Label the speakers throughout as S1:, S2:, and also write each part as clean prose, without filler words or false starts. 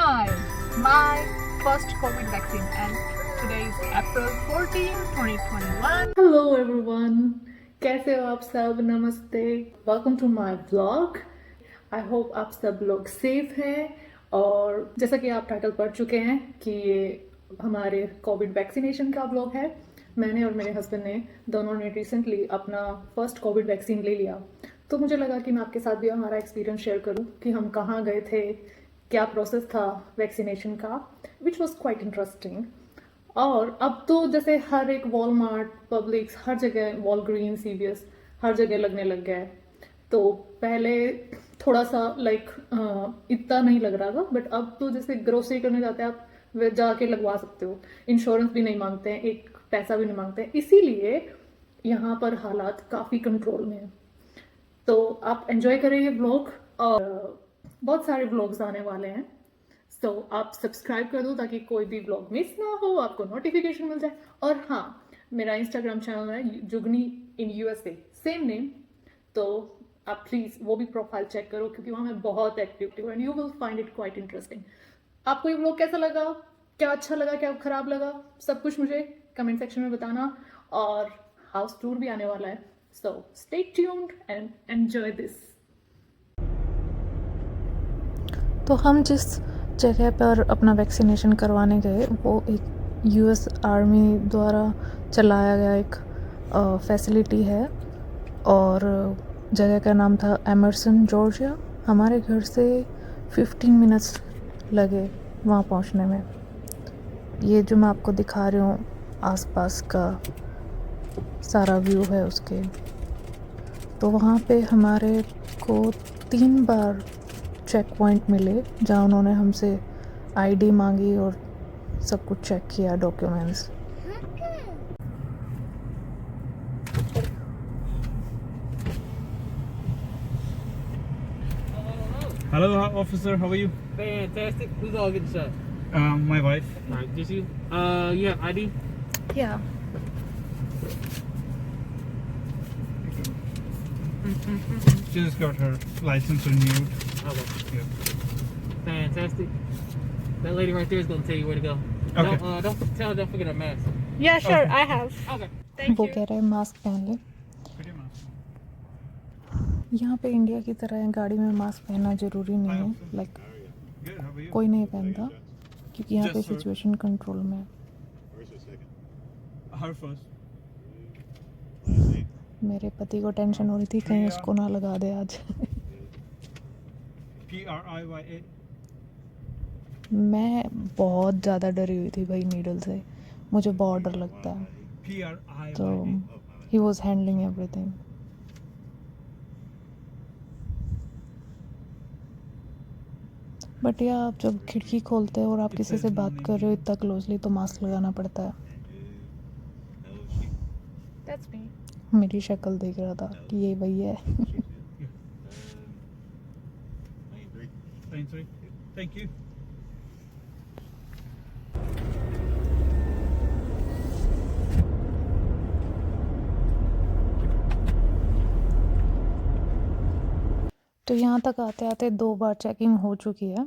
S1: Hi, my first COVID vaccine, and today is April 14, 2021.
S2: Hello everyone, कैसे हो आप सब? नमस्ते, welcome to my vlog. I hope आप सब लोग सेफ हैं। और जैसा कि आप टाइटल पढ़ चुके हैं कि ये हमारे कोविड वैक्सीनेशन का व्लॉग है। मैंने और मेरे हस्बैंड ने दोनों ने रिसेंटली अपना फर्स्ट कोविड वैक्सीन ले लिया, तो मुझे लगा कि मैं आपके साथ भी हमारा एक्सपीरियंस शेयर करूं कि हम कहाँ गए थे, क्या प्रोसेस था वैक्सीनेशन का, विच वॉज क्वाइट इंटरेस्टिंग। और अब तो जैसे हर एक वॉलमार्ट, पब्लिक्स, हर जगह, वॉलग्रीन, सीवीएस, हर जगह लगने लग गया है। तो पहले थोड़ा सा इतना नहीं लग रहा था, बट अब तो जैसे ग्रोसरी करने जाते हैं आप, वे जाके लगवा सकते हो। इंश्योरेंस भी नहीं मांगते हैं, एक पैसा भी नहीं मांगते हैं, इसीलिए यहाँ पर हालात काफ़ी कंट्रोल में है। तो आप एंजॉय करें ये व्लॉग, और बहुत सारे व्लॉग्स आने वाले हैं। तो आप सब्सक्राइब कर दो ताकि कोई भी व्लॉग मिस ना हो, आपको नोटिफिकेशन मिल जाए। और हाँ, मेरा इंस्टाग्राम चैनल है जुगनी इन यूएसए, सेम नेम। तो आप प्लीज़ वो भी प्रोफाइल चेक करो, क्योंकि वहाँ मैं बहुत एक्टिव हूँ and you will find it quite interesting. आपको ये व्लॉग कैसा लगा, क्या अच्छा लगा, क्या खराब लगा, सब कुछ मुझे कमेंट सेक्शन में बताना। और हाउस टूर भी आने वाला है, so stay tuned and enjoy this.
S3: तो हम जिस जगह पर अपना वैक्सीनेशन करवाने गए वो एक यूएस आर्मी द्वारा चलाया गया एक फैसिलिटी है, और जगह का नाम था एमर्सन जॉर्जिया। हमारे घर से 15 मिनट्स लगे वहाँ पहुँचने में। ये जो मैं आपको दिखा रही हूँ आसपास का सारा व्यू है उसके। तो वहाँ पे हमारे को 3 बार चेक पॉइंट मिले जहाँ उन्होंने हमसे आईडी मांगी और सब कुछ चेक किया, documents.
S4: Hello, officer. How are you?
S5: Fantastic. Who's all getting shot?
S4: My wife.
S5: All right, just you. You have ID?
S3: Yeah.
S4: She just got her license renewed.
S5: Okay.
S4: Yeah.
S5: Fantastic. That lady right there is gonna tell you where to go.
S4: Okay.
S5: Don't tell her don't forget her mask.
S1: Yeah, sure,
S4: Okay.
S1: I have.
S5: Okay.
S1: Thank
S3: वो
S1: you.
S3: कह रहे हैं mask पहन ले।
S4: Pretty much.
S3: यहाँ पे India की तरह गाड़ी में मास्क पहनना ज़रूरी नहीं है, like
S4: Good. How are you?
S3: कोई नहीं पहनता, क्योंकि यहाँ पे
S4: Just her.
S3: सिचुएशन कंट्रोल में है।
S4: Her first.
S3: मेरे पति को टेंशन हो रही थी कहीं उसको ना लगा दे आज।
S4: PRIYA.
S3: मैं बहुत ज़्यादा डरी हुई थी भाई नीडल से, मुझे बहुत डर लगता है। तो
S4: PRIYA.
S3: He was handling everything. But या आप जब खिड़की खोलते हो और आप किसी से बात कर रहे हो इतना क्लोजली, तो मास्क लगाना पड़ता है।
S1: That's me.
S3: मेरी शक्ल देख रहा था कि ये वही है।
S4: Line 3. Thank you.
S3: तो यहाँ तक आते आते 2 बार चेकिंग हो चुकी है,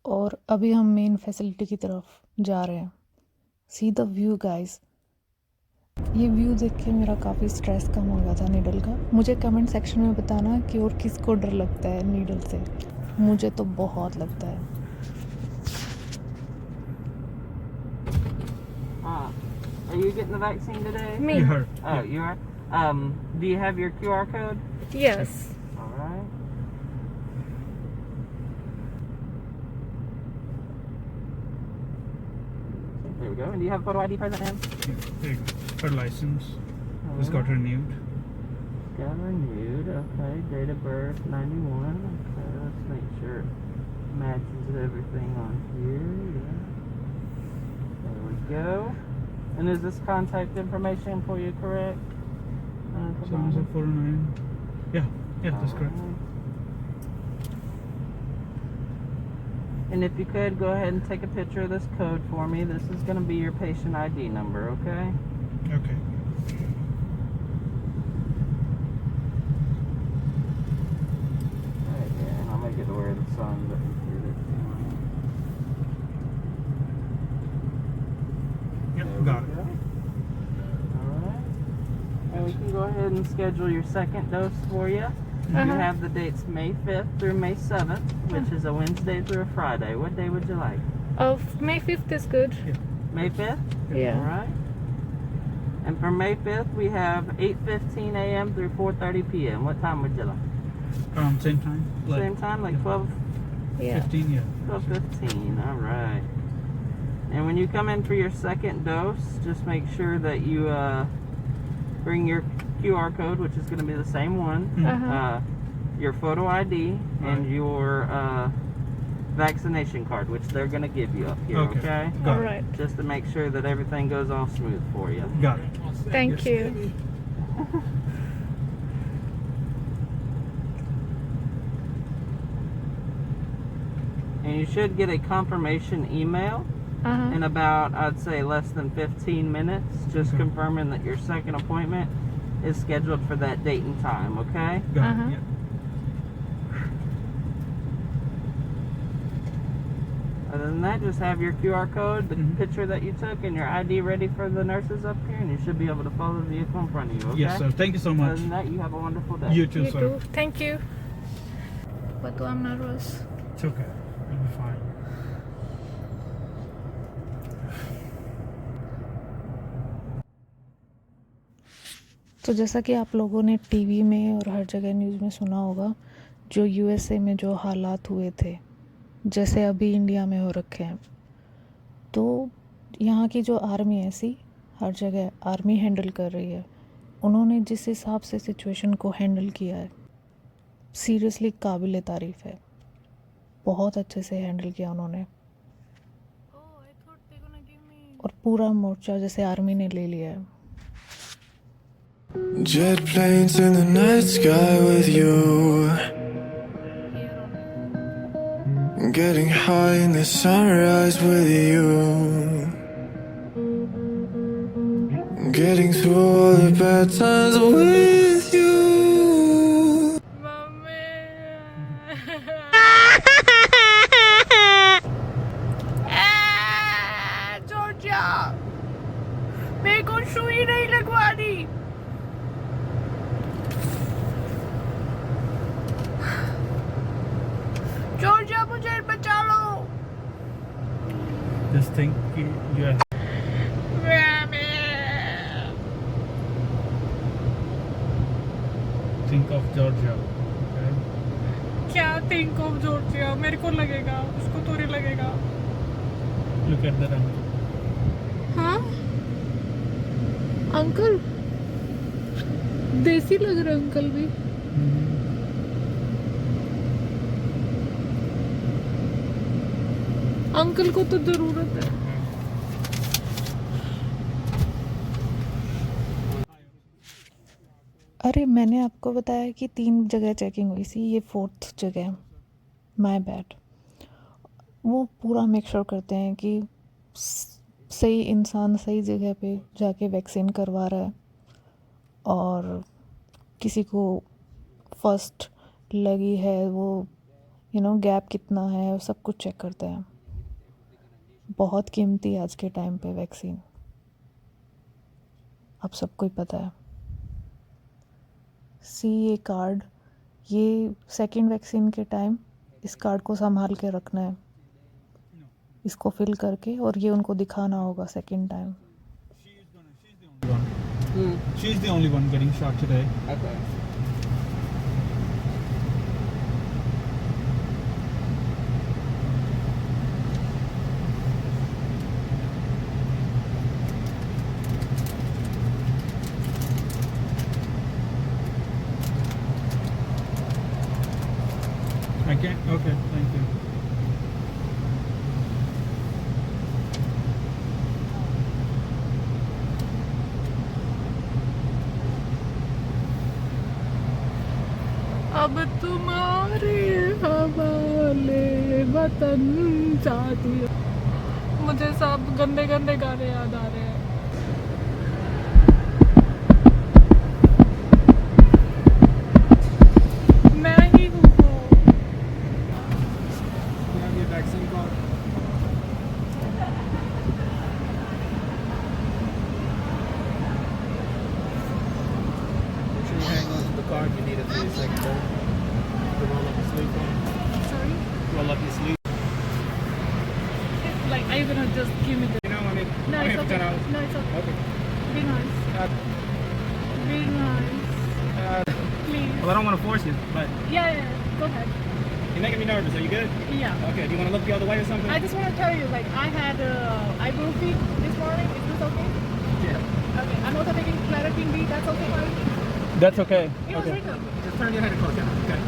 S3: और अभी हम मेन फैसिलिटी की तरफ जा रहे हैं। See the view guys. ये व्यू देख के मेरा काफ़ी स्ट्रेस कम हो गया था नीडल का। मुझे कमेंट सेक्शन में बताना कि और किसको डर लगता है नीडल से। मुझे तो बहुत लगता है।
S5: Are you getting the vaccine today?
S1: Me.
S4: Her.
S5: Oh, you are. Do you have your QR code?
S1: Yes.
S5: All right. There we go. And do you have a photo ID present, ma'am?
S4: Yeah, there you go. Her license just got renewed.
S5: Got renewed. Okay. Date of birth 91. Okay. Let's make sure it matches everything on here. Yeah. There we go. And is this contact information for you correct?
S4: Sounds like 409. Yeah, that's correct.
S5: And if you could, go ahead and take a picture of this code for me. This is going to be your patient ID number, okay?
S4: Okay.
S5: Right there. And I'll make it where the sun doesn't get it. ahead and schedule your second dose for you. You have the dates May 5th through May 7th, which is a Wednesday through a Friday. What day would you like?
S3: Oh, May 5th is good.
S5: May 5th?
S3: Yeah.
S5: All right. And for May 5th, we have 8:15 a.m. through 4:30 p.m. What time would you like?
S4: Same time.
S5: Same time, like 12,
S3: Yeah.
S4: 15, yeah.
S5: 12:15. All right. And when you come in for your second dose, just make sure that you bring your QR code, which is going to be the same one, your photo ID, and your vaccination card, which they're going to give you up here, okay?
S4: Got
S3: All
S4: it.
S3: right.
S5: Just to make sure that everything goes all smooth for you.
S4: Got it.
S3: Thank you.
S5: And you should get a confirmation email in about, I'd say, less than 15 minutes, just confirming that your second appointment is scheduled for that date and time, okay?
S4: Got it. Yeah.
S5: Other than that, just have your QR code, the picture that you took, and your ID ready for the nurses up here, and you should be able to follow the vehicle in front of you, okay?
S4: Yes, sir. Thank you so
S5: Other
S4: much.
S5: than that, you have a wonderful day.
S4: You too,
S3: You
S4: sir.
S3: too. Thank you. But I'm nervous.
S4: It's okay. You'll be fine.
S3: तो जैसा कि आप लोगों ने TV में और हर जगह news में सुना होगा, जो यूएसए में जो हालात हुए थे, जैसे अभी इंडिया में हो रखे हैं, तो यहाँ की जो आर्मी है, ऐसी हर जगह आर्मी हैंडल कर रही है. उन्होंने जिस हिसाब से सिचुएशन को हैंडल किया है, सीरियसली काबिल तारीफ़ है. बहुत अच्छे से हैंडल किया उन्होंने. और पूरा मोर्चा जैसे आर्मी ने ले लिया है.
S6: Jet planes in the night sky with you, getting high in the sunrise with you, getting through all the bad times with you.
S3: Georgia, मेरे को सुई नहीं लगवानी. जॉर्जिया, मुझे बचा लो.
S4: Just think you are think of Georgia. Okay?
S3: क्या think of Georgia? मेरे को लगेगा, उसको तो नहीं लगेगा.
S4: Look at the uncle.
S3: हाँ अंकल, देसी लग रहा है अंकल भी. अंकल को तो जरूरत है. अरे मैंने आपको बताया कि 3 जगह चेकिंग हुई थी, ये 4th जगह. My bad. वो पूरा मेक श्योर करते हैं कि सही इंसान सही जगह पे जाके वैक्सीन करवा रहा है, और किसी को फर्स्ट लगी है वो गैप कितना है, वो सब कुछ चेक करते हैं. बहुत कीमती है आज के टाइम पे वैक्सीन, आप सबको ही पता है. ये कार्ड, ये सेकंड वैक्सीन के टाइम इस कार्ड को संभाल के रखना है, इसको फिल करके, और ये उनको दिखाना होगा second time.
S4: She's the only one getting shot today.
S5: Okay.
S4: I can't. Okay, thank you.
S3: अब तुम्हारे हवाले वतन चाहती है. मुझे सब गंदे गंदे गाने याद आ रहे हैं. मैं ही हूँ वो.
S4: You have your vaccine card.
S2: Are you gonna just give me the?
S4: You know, I mean,
S2: No,
S4: I'm
S2: it's
S4: here for
S2: okay.
S4: 10 hours.
S2: No, it's okay.
S4: Okay.
S2: Be nice. Be nice. Please.
S4: Well, I don't want to force you, but
S2: Yeah, yeah. Go ahead.
S4: you're making me nervous. Are you good?
S2: Yeah.
S4: Okay. Do you want to look the other way or something?
S2: I just want to tell you, like, I had eyebrow feed this morning. Is this okay?
S4: Yeah.
S2: Okay. I'm also taking Claritin B. That's okay, fine.
S4: That's okay.
S2: It was
S4: Okay.
S2: written.
S4: Just turn your head and close your eyes. Okay.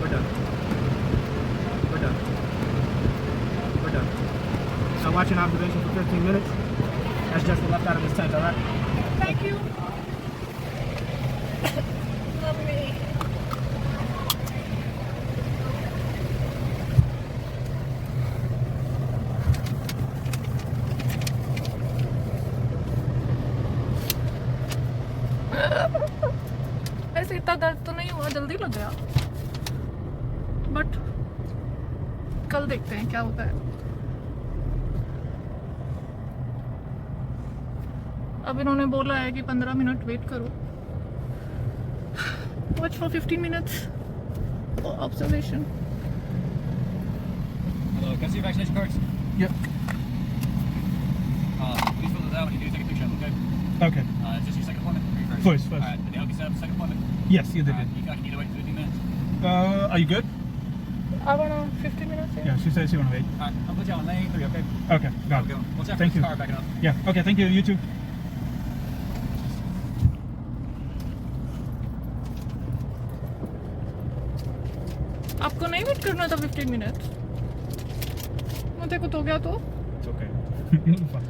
S4: We're done. We're done. We're done. Now watch an observation for 15 minutes. That's just the left out of this tent, all right?
S2: Thank you. Love me. ऐसे इतना दर्द तो नहीं हुआ, जल्दी लग गया, but कल देखते हैं क्या होता है. अब इन्होंने बोला है कि 15 मिनट वेट करो. Watch for 15 minutes for observation.
S7: Hello, can I see your vaccination cards?
S4: Yep.
S7: Please fill those out when you do take a picture of them, okay?
S4: Okay.
S7: Is this your second appointment or your first?
S4: First.
S7: Alright, did they help you set up the second appointment?
S4: Yes, you did.
S7: Alright, you feel like you need to wait 15 minutes?
S4: Are you good?
S2: I want 15 minutes.
S4: Yeah, she says you want to wait.
S7: Alright, I'll put you on lane 3, okay?
S4: Okay, got
S7: Go.
S4: it.
S7: Watch out for
S4: Thank
S7: this
S4: you.
S7: car backing up.
S4: Yeah, okay, thank you. You too.
S2: आपको नहीं wait करना था 15 minute? मुझे कुछ हो गया तो?
S4: It's okay. Fine.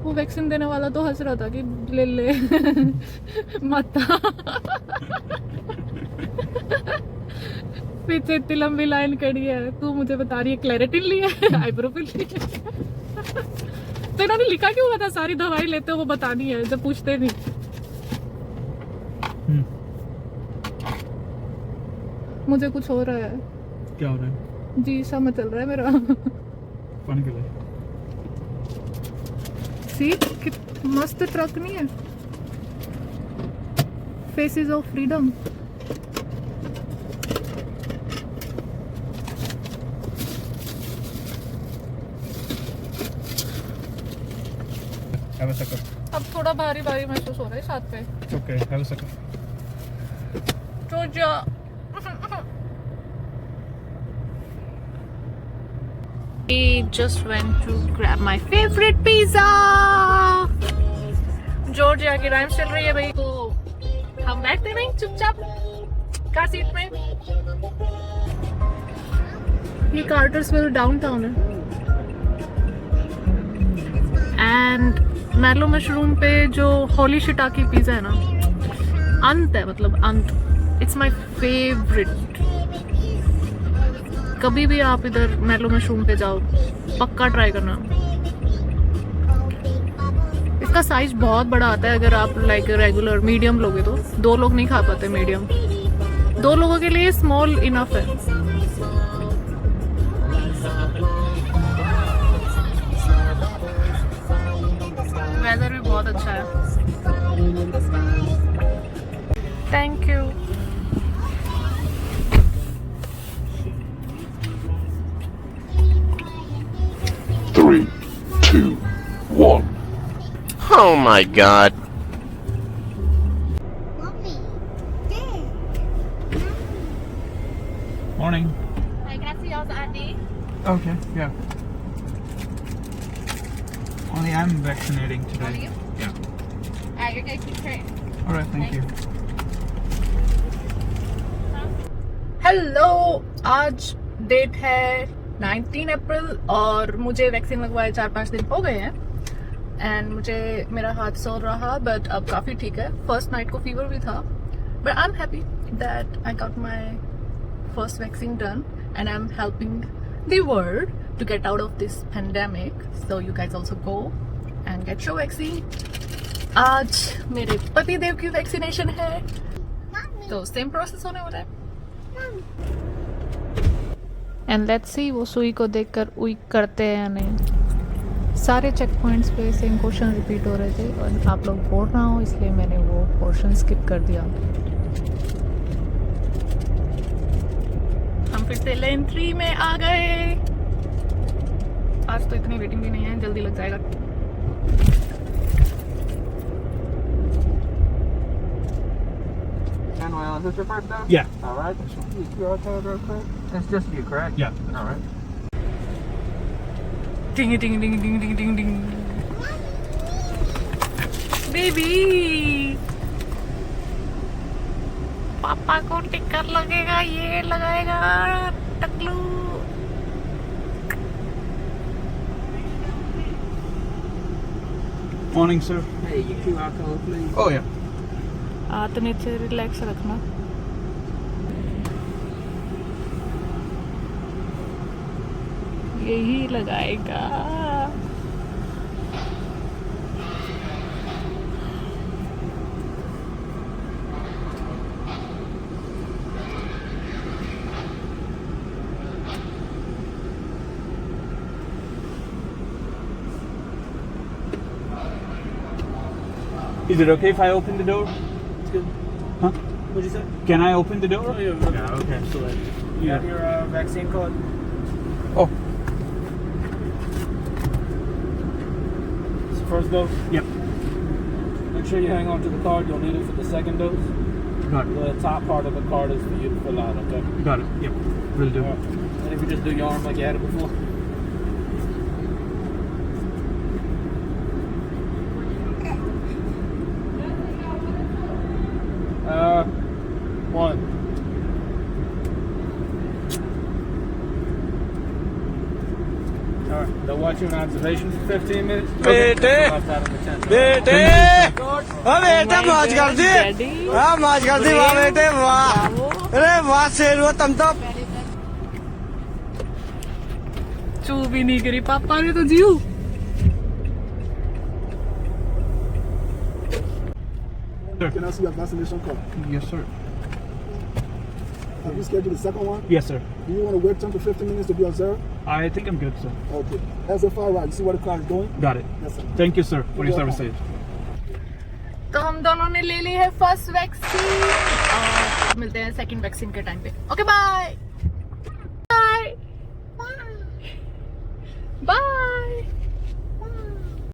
S2: वो वैक्सीन देने वाला तो हंस रहा था कि ले ले मत. पीछे इतनी लंबी लाइन खड़ी है, तू मुझे बता रही है क्लैरिटिन लिया है, आईब्रो पे लिया है. तो इन्होंने लिखा क्यों हुआ था सारी दवाई लेते हो वो बतानी है जब पूछते नहीं. मुझे कुछ हो रहा है
S4: क्या हो रहा है?
S2: जी, sama चल रहा है मेरा.
S4: पानी के लिए.
S2: सी मस्त ट्रक नहीं है. Faces of freedom.
S4: Have a second.
S2: अब थोड़ा भारी भारी महसूस हो रहा है साथ पे.
S4: It's okay. Have a second.
S2: Georgia. We just went to grab my favorite pizza. Georgia की राइम्स चल रही है भाई, तो हम बैठते नहीं चुपचाप कार सीट में. ये कार्टर्सविल डाउनटाउन है. एंड मैलो मशरूम पे जो होली शिटाकी पिज्जा है ना, अंत है, मतलब अंत. It's my favourite. कभी भी आप इधर मैलो मशरूम पे जाओ, पक्का ट्राई करना. इसका साइज बहुत बड़ा आता है. अगर आप लाइक रेगुलर मीडियम लोगे तो 2 लोग नहीं खा पाते. मीडियम 2 लोगों के लिए स्मॉल इनफ है. वेदर भी बहुत अच्छा है. Thank you.
S8: Three, 2, 1.
S9: Oh my god.
S4: Morning.
S2: Hi, can I see y'all's ID?
S4: Okay, yeah. Only I'm vaccinating today.
S2: Only you?
S4: Yeah.
S2: You're gonna keep train.
S4: Alright, thank you.
S2: Hello, आज date है 19 अप्रैल और मुझे vaccine लगवाए 4-5 दिन हो गए हैं. And मुझे मेरा हाथ सो रहा, बट अब काफ़ी ठीक है. फर्स्ट नाइट को फीवर भी था, but I am happy that I got my first vaccine done and I am helping the world to get out of this pandemic. So you guys also go and get your vaccine. आज मेरे पति देव की vaccination है, तो same process होने वाला है.
S3: And let's see वो सुई को देखकर उई करते हैं या नहीं. सारे चेक पॉइंट्स पे सेम क्वेश्चन रिपीट हो रहे थे और आप लोग बोर ना हो इसलिए मैंने वो पोर्शन स्किप कर दिया।
S1: हम फिर से लेन 3 में आ गए। आज तो इतनी वेटिंग भी नहीं है, जल्दी लग जाएगा।
S5: Manuel, is this your first dose?
S4: Yeah.
S5: All right. Use QR code real quick. It's just you, correct?
S4: Yeah.
S5: All right.
S1: Ding ding ding ding ding ding ding. Baby, पापा को टिक्कर लगेगा, ये लगाएगा टकलू।
S4: Morning, sir.
S5: Hey, your QR code, please.
S4: Oh, yeah.
S1: हाथ नीचे relax रखना। यही लगाएगा।
S4: Is it okay if I open the door? It's good. Huh? What'd you say? Can I open the door? Oh, yeah, okay. So,
S5: You have your vaccine card?
S4: oh,
S5: It's the first dose.
S4: yep.
S5: Make sure you hang on to the card. You'll need it for the second dose.
S4: Got it.
S5: The top part of the card is for you to fill out, okay?
S4: Got it. Yep. Will do.
S5: All right. And if you just do your arm like you had it before. One. All right. They'll watch you in observation for 15 minutes.
S4: बेटे बेटे हाँ बेटे मौज कर दी हाँ मौज कर दी वाह बेटे वाह अरे वाह शेर वो तुम तो
S1: चू भी नहीं करी पापा ने तो जीव।
S10: Can I see your vaccination card?
S4: Yes, sir.
S10: Have you scheduled the second one?
S4: Yes, sir.
S10: Do you want to wait 10 to 15 minutes to be observed?
S4: I think I'm good, sir.
S10: Okay. SFI, right? You see what the car is doing?
S4: Got it.
S10: Yes, sir.
S4: Thank you, sir, for your
S10: You're
S4: services.
S1: तो हम दोनों ने ले ली है first vaccine और मिलते हैं second vaccine के टाइम पे। Okay bye.